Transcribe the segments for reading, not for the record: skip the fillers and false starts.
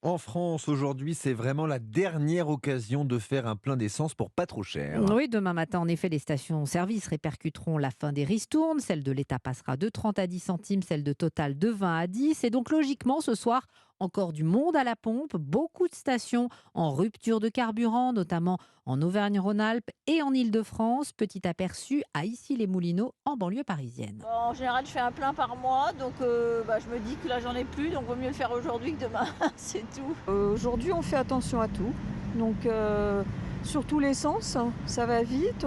En France, aujourd'hui, c'est vraiment la dernière occasion de faire un plein d'essence pour pas trop cher. Oui, demain matin, en effet, les stations-service répercuteront la fin des ristournes. Celle de l'État passera de 30 à 10 centimes, celle de Total de 20 à 10. Et donc, logiquement, ce soir, encore du monde à la pompe. Beaucoup de stations en rupture de carburant, notamment en Auvergne-Rhône-Alpes et en Île-de-France. Petit aperçu à Issy-les-Moulineaux, en banlieue parisienne. Bah, en général, je fais un plein par mois, donc je me dis que là, j'en ai plus, donc vaut mieux le faire aujourd'hui que demain, c'est tout. Aujourd'hui, on fait attention à tout. Donc, surtout l'essence, hein, ça va vite.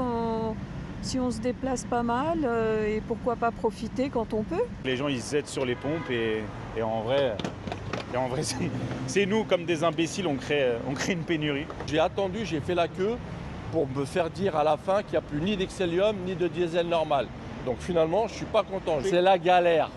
Si on se déplace pas mal, et pourquoi pas profiter quand on peut. Les gens ils se jettent sur les pompes et en vrai c'est nous comme des imbéciles, on crée une pénurie. J'ai attendu, j'ai fait la queue pour me faire dire à la fin qu'il n'y a plus ni d'Excellium ni de diesel normal. Donc finalement, je ne suis pas content. C'est la galère.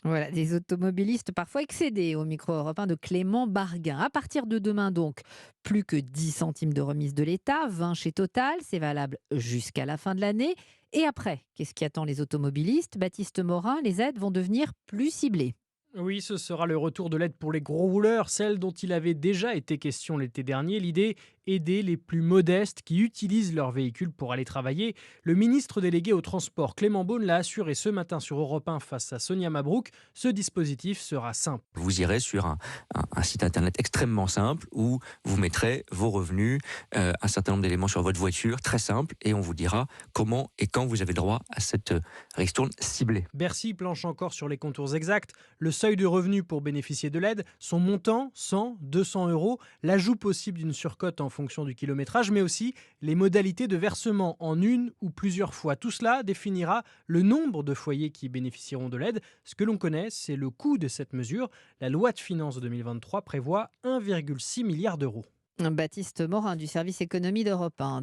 Voilà, des automobilistes parfois excédés au micro européen de Clément Barguin. À partir de demain donc, plus que 10 centimes de remise de l'État, 20 chez Total, c'est valable jusqu'à la fin de l'année. Et après, qu'est-ce qui attend les automobilistes? Baptiste Morin, les aides vont devenir plus ciblées. Oui, ce sera le retour de l'aide pour les gros rouleurs, celle dont il avait déjà été question l'été dernier. L'idée, aider les plus modestes qui utilisent leur véhicule pour aller travailler. Le ministre délégué au transport, Clément Beaune, l'a assuré ce matin sur Europe 1 face à Sonia Mabrouk. Ce dispositif sera simple. Vous irez sur un site internet extrêmement simple où vous mettrez vos revenus, un certain nombre d'éléments sur votre voiture, très simple, et on vous dira comment et quand vous avez droit à cette ristourne ciblée. Bercy planche encore sur les contours exacts. Le seuil de revenu pour bénéficier de l'aide, son montant, 100, 200 euros, l'ajout possible d'une surcote en fonction du kilométrage, mais aussi les modalités de versement en une ou plusieurs fois. Tout cela définira le nombre de foyers qui bénéficieront de l'aide. Ce que l'on connaît, c'est le coût de cette mesure. La loi de finances 2023 prévoit 1,6 milliard d'euros. Baptiste Morin du service économie d'Europe 1.